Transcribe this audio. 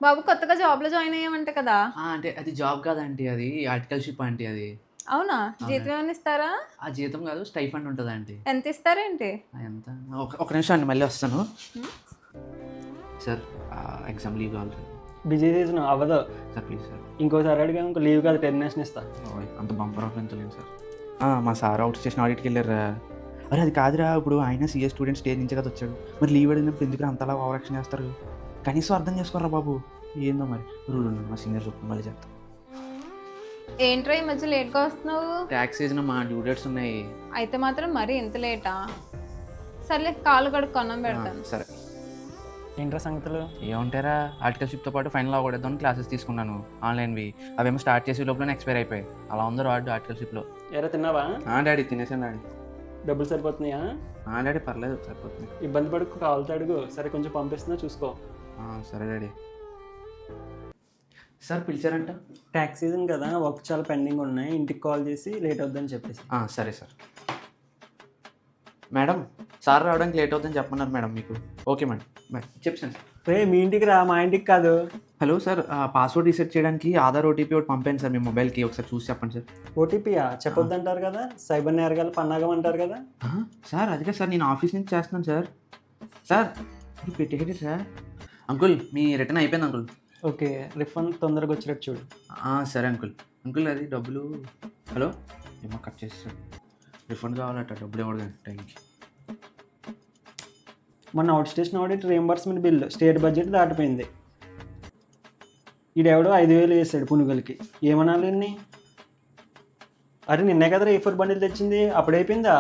బాబు కొత్తగా జాబ్‌లో జాయిన్ అయ్యావంట కదా! అంటే అది జాబ్ కాదంటీ. అది ఆర్టికల్‌షిప్ ఆంటీ అది. అవునా? జీతం అవునండి. ఏమైనా ఇస్తారా? ఆ జీతం కాదు స్టైఫండ్ ఉంటదంటీ. ఎంత ఇస్తారేంటి? ఎంత ఒక నిమిషం అండి మళ్ళీ వస్తాను. హ్మ్. సార్ ఎగ్జామ్ లీవ్ కావాలి సార్. బిజీ సీజన్ అవ్వదు. Sir please sir. ఇంకోసారి అడిగా ఇంకో లీవ్ కాదు టెర్మినేషన్ ఇస్తా. అంత బంపర్ ఆఫర్ ఎంత లేదు సార్. మా సార్ అవుట్ స్టేషన్ ఆడిట్కి వెళ్ళారా. అరే అది కాదురా, ఇప్పుడు ఆయన సీఏ స్టూడెంట్ స్టేజ్ నుంచి కదా వచ్చాడు. మరి లీవ్ అడిగినప్పుడు ఎందుకు అంతలా ఓవర్ యాక్షన్ చేస్తారు? కనీసం అర్థం చేసుకోరా బాబు. ఏందో మరి రూల్ ఉంది, మా సీనియర్ చెప్పు మళ్ళీ చెప్తా. ఏంట్రా ఈ మధ్య లేట్‌గా వస్తున్నావు? ట్యాక్స్ సీజన్ మా డ్యూ డేట్స్ ఉన్నాయి. అయితే మాత్రం మరీ ఇంత లేటా? సర్లే కాళ్ళు కడుక్కో అన్నం పెడతాను. సరే. ఏంట్రా సంగతులు? ఏమంటారా, ఆర్టికల్షిప్తో పాటు ఫైనల్ అవ్వకూడదు క్లాసెస్ తీసుకున్నాను ఆన్లైన్వి. అవేమో స్టార్ట్ చేసే లోపలనే ఎక్స్పైర్ అయిపోయాయి. అలా ఉందో రాడు ఆర్టికల్షిప్లో. ఎరా తిన్నావా? డాడీ తినేసాను డాడీ. డబ్బులు సరిపోతున్నాయా? డాడీ పర్లేదు సరిపోతుంది. ఇబ్బంది పడుకు కావాలితే అడుగు. సరే కొంచెం పంపిస్తున్నా చూసుకో. సరే డాడీ. సార్ పిలిచారంట? ట్యాక్స్ సీజన్ కదా, వర్క్ చాలా పెండింగ్ ఉన్నాయి. ఇంటికి కాల్ చేసి లేట్ అవుద్దని చెప్పేసి. సరే సార్. మేడం సార్ రావడానికి లేట్ అవుతుందని చెప్పమన్నారు మేడం మీకు. Okay madam bye. చెప్పాను సార్. రే మీ ఇంటికి రా, మా ఇంటికి కాదు. హలో సార్, పాస్వర్డ్ రీసెట్ చేయడానికి ఆధార్ ఓటీపీ ఒకటి పంపాను సార్ మీ మొబైల్కి. ఒకసారి చూసి చెప్పండి సార్. ఓటీపీయా? చెప్పొద్దు అంటారు కదా, సైబర్ నేరగాలు పన్నాగం అంటారు కదా. సార్ అదిగా సార్, నేను ఆఫీస్ నుంచి చేస్తున్నాను సార్. సార్ ఇది పెట్టేది సార్. అంకుల్ మీ రిటర్న్ అయిపోయింది అంకుల్. ఓకే, రిఫండ్ తొందరగా వచ్చేటట్టు చూడు. సరే అంకుల్. అంకుల్ అది డబ్బులు. హలో ఏమో కట్ చేస్తాడు. రిఫండ్ కావాలట, డబ్బులు ఇవ్వడు కానీ టైంకి. మన out station audit reimbursement bill state budget దాటిపోయింది. ఈడెవడో 5,000 వేసాడు పునుగులకి. ఏమనాలి? అరే నిన్నే కదరా A4 బండిల్ తెచ్చింది, అప్పుడైపోయిందా?